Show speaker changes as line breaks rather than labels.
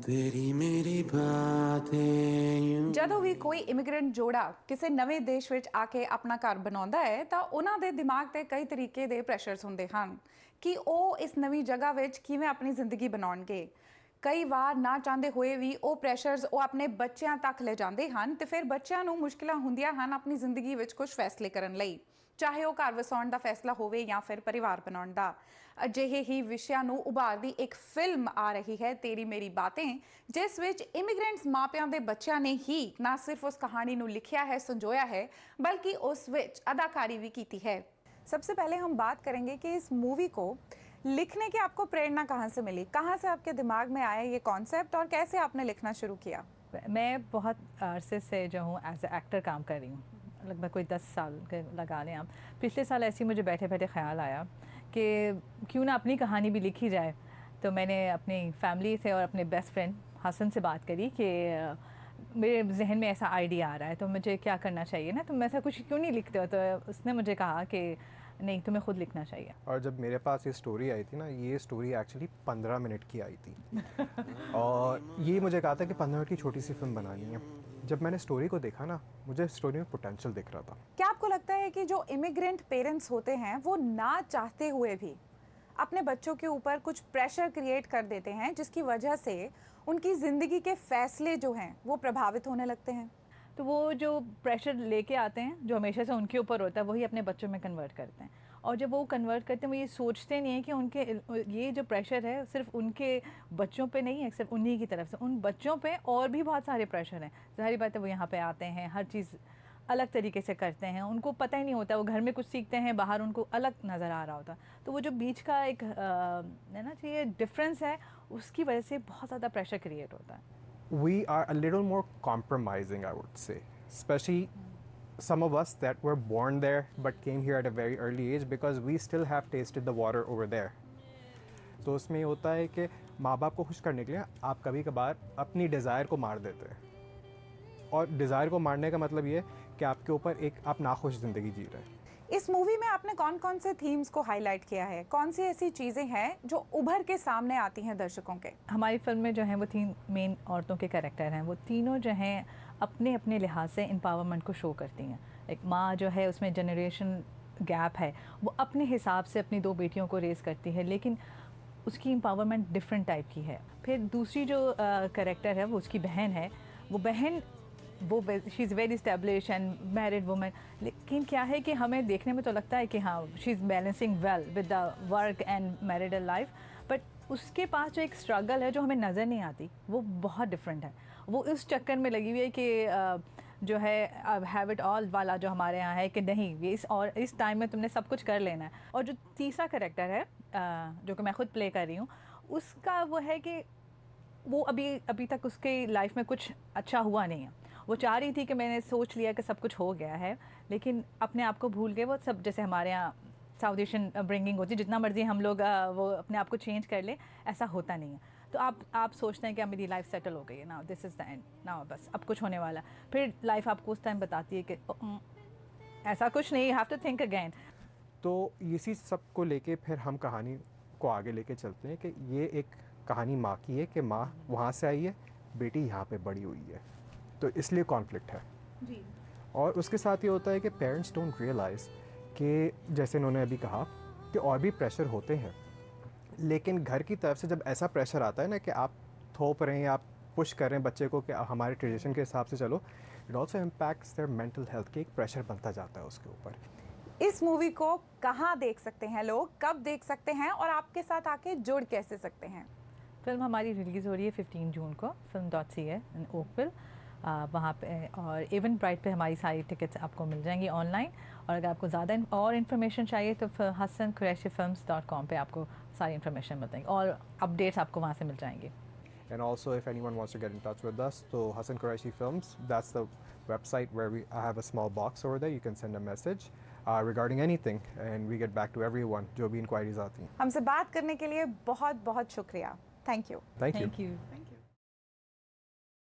तेरी मेरी ਬਾतें यूं
ਜਦੋਂ ਵੀ ਕੋਈ ਇਮੀਗ੍ਰੈਂਟ ਜੋੜਾ ਕਿਸੇ ਨਵੇਂ ਦੇਸ਼ ਵਿੱਚ ਆ ਕੇ ਆਪਣਾ ਘਰ ਬਣਾਉਂਦਾ ਹੈ ਤਾਂ ਉਹਨਾਂ ਦੇ ਦਿਮਾਗ ਤੇ ਕਈ ਤਰੀਕੇ ਦੇ ਪ੍ਰੈਸ਼ਰਸ ਹੁੰਦੇ ਹਨ ਕਿ ਉਹ ਇਸ ਨਵੀਂ ਜਗ੍ਹਾ ਵਿੱਚ ਕਿਵੇਂ ਆਪਣੀ ਜ਼ਿੰਦਗੀ ਬਣਾਉਣਗੇ। ਕਈ ਵਾਰ ਨਾ ਚਾਹੁੰਦੇ ਹੋਏ ਵੀ ਉਹ ਪ੍ਰੈਸ਼ਰਸ ਉਹ ਆਪਣੇ ਬੱਚਿਆਂ ਤੱਕ ਲੈ ਜਾਂਦੇ ਹਨ ਤੇ ਫਿਰ ਬੱਚਿਆਂ ਨੂੰ ਮੁਸ਼ਕਲਾਂ ਹੁੰਦੀਆਂ ਹਨ ਆਪਣੀ ਜ਼ਿੰਦਗੀ ਵਿੱਚ ਕੁਝ ਫੈਸਲੇ ਕਰਨ ਲਈ, ਚਾਹੇ ਉਹ ਘਰ ਵਸਾਉਣ ਦਾ ਫੈਸਲਾ ਹੋਵੇ ਜਾਂ ਫਿਰ ਪਰਿਵਾਰ ਬਣਾਉਣ ਦਾ। ਅਜਿਹੇ ਹੀ ਵਿਸ਼ਿਆਂ ਨੂੰ ਉਭਾਰਦੀ ਇੱਕ ਫਿਲਮ ਆ ਰਹੀ ਹੈ ਤੇਰੀ ਮੇਰੀ ਬਾतें, ਜਿਸ ਵਿੱਚ ਇਮੀਗ੍ਰੈਂਟਸ ਮਾਪਿਆਂ ਦੇ ਬੱਚਿਆਂ ਨੇ ਹੀ ਨਾ ਸਿਰਫ उस कहानी ਨੂੰ ਲਿਖਿਆ है, संजोया है, बल्कि उस ਵਿੱਚ अदाकारी भी की है। सबसे पहले हम बात करेंगे कि इस मूवी को लिखने की आपको प्रेरणा कहाँ से मिली, कहाँ से आपके दिमाग में आया ये कॉन्सेप्ट और कैसे आपने लिखना शुरू किया?
मैं बहुत अरसे से जो हूँ एज ए एक्टर काम कर रही हूँ, लगभग कोई 10 साल के लगा लें आप। पिछले साल ऐसे ही मुझे बैठे बैठे ख्याल आया कि क्यों ना अपनी कहानी भी लिखी जाए। तो मैंने अपनी फैमिली से और अपने बेस्ट फ्रेंड हसन से बात करी कि मेरे जहन में ऐसा आइडिया आ रहा है तो मुझे क्या करना चाहिए ना, तुम ऐसा कुछ क्यों नहीं लिखते हो। तो उसने मुझे कहा कि नहीं, तुम्हें खुद लिखना चाहिए।
और जब मेरे पास ये स्टोरी आई थी ना, ये स्टोरी एक्चुअली 15 मिनट की आई थी और ये मुझे कहा था कि 15 मिनट की छोटी सी फिल्म बनानी है। जब मैंने स्टोरी को देखा ना, मुझे स्टोरी में पोटेंशियल दिख रहा था।
क्या आपको लगता है कि जो इमिग्रेंट पेरेंट्स होते हैं वो ना चाहते हुए भी अपने बच्चों के ऊपर कुछ प्रेशर क्रिएट कर देते हैं जिसकी वजह से उनकी ज़िंदगी के फैसले जो हैं वो प्रभावित होने लगते हैं?
तो वो जो प्रेशर लेके आते हैं जो हमेशा से उनके ऊपर होता है वही अपने बच्चों में कन्वर्ट करते हैं। और जब वो कन्वर्ट करते हैं वो ये सोचते नहीं है कि उनके ये जो प्रेशर है सिर्फ उनके बच्चों पे नहीं है, सिर्फ उन्हीं की तरफ से उन बच्चों पे और भी बहुत सारे प्रेशर हैं। ज़ाहिर बात है वो यहाँ पे आते हैं, हर चीज़ अलग तरीके से करते हैं, उनको पता ही नहीं होता, वो घर में कुछ सीखते हैं, बाहर उनको अलग नज़र आ रहा होता। तो वो जो बीच का एक है ना ये डिफरेंस है, उसकी वजह से बहुत ज़्यादा प्रेशर क्रिएट होता है।
We are a little more compromising, I would say, especially some of us that were born there but came here at a very early age because we still have tasted the water over there. तो उसमें ये होता है कि माँ बाप को खुश करने के लिए आप कभी कभार अपनी डिज़ायर को मार देते हैं, और डिज़ायर को मारने का मतलब ये है कि आपके ऊपर एक आप नाखुश ज़िंदगी जी रहे हैं।
इस मूवी में आपने कौन कौन से थीम्स को हाईलाइट किया है, कौन सी ऐसी चीज़ें हैं जो उभर के सामने आती हैं दर्शकों के?
हमारी फिल्म में जो है वो 3 मेन औरतों के कैरेक्टर हैं, वो तीनों जो हैं अपने अपने लिहाज से एम्पावरमेंट को शो करती हैं। एक माँ जो है उसमें जनरेशन गैप है, वो अपने हिसाब से अपनी 2 बेटियों को रेस करती है, लेकिन उसकी एम्पावरमेंट डिफरेंट टाइप की है। फिर दूसरी जो कैरेक्टर है वो उसकी बहन है, वो बहन वो she is very establish and married woman, लेकिन क्या है कि हमें देखने में तो लगता है कि हाँ she is balancing well with the work and marital life, but उसके पास जो एक स्ट्रगल है जो हमें नज़र नहीं आती वो बहुत डिफरेंट है। वो इस चक्कर में लगी हुई है कि जो है हैव इट ऑल वाला जो हमारे यहाँ है कि नहीं ये इस टाइम में तुमने सब कुछ कर लेना है। और जो तीसरा कैरेक्टर है जो कि मैं खुद प्ले कर रही हूँ, उसका वो है कि वो अभी तक उसके लाइफ में कुछ अच्छा हुआ नहीं है। वो चाह रही थी कि मैंने सोच लिया कि सब कुछ हो गया है, लेकिन अपने आप को भूल गए। वो सब जैसे हमारे यहाँ साउथ एशियन ब्रिंगिंग होती है, जितना मर्जी हम लोग वो अपने आप को चेंज कर ले, ऐसा होता नहीं है। तो आप सोचते हैं कि अब मेरी लाइफ सेटल हो गई है, now this is the end, now बस अब कुछ होने वाला। फिर लाइफ आपको उस टाइम बताती है कि ऐसा कुछ नहीं, you have to think again.
तो इसी सब को लेके फिर हम कहानी को आगे लेके चलते हैं कि ये एक कहानी माँ की है कि माँ वहाँ से आई है, बेटी यहाँ पे बड़ी हुई है, तो इसलिए कॉन्फ्लिक्ट है
जी।
और उसके साथ ये होता है कि पेरेंट्स डोंट रियलाइज़ कि जैसे इन्होंने अभी कहा कि और भी प्रेशर होते हैं, लेकिन घर की तरफ से जब ऐसा प्रेशर आता है ना कि आप थोप रहे हैं, आप पुश कर रहे हैं बच्चे को कि हमारे ट्रेडिशन के हिसाब से चलो, it also impacts their mental health के एक प्रेशर बनता जाता है उसके ऊपर।
इस मूवी को कहाँ देख सकते हैं लोग, कब देख सकते हैं और आपके साथ आके जुड़ कैसे सकते हैं?
फिल्म हमारी रिलीज़ हो रही है 15 जून को film.ca इन ओकविल, वहाँ पे, और इवन ब्राइट पे हमारी सारी टिकट्स आपको मिल जाएंगी ऑनलाइन। और अगर आपको ज़्यादा और इन्फॉर्मेशन चाहिए तो hasanqureishifilms.com पे आपको सारी इन्फॉर्मेशन मिल जाएंगी और अपडेट्स आपको वहाँ से मिल जाएंगे।
And also, if anyone wants to get in touch with us, so Hasan Qureshi Films, that's the website where I have a small box over there. You can send a message regarding anything, and we get back to everyone. जो भी inquiries आती हैं।
हमसे बात करने के लिए बहुत बहुत शुक्रिया। Thank you.
Thank you.
Thank you.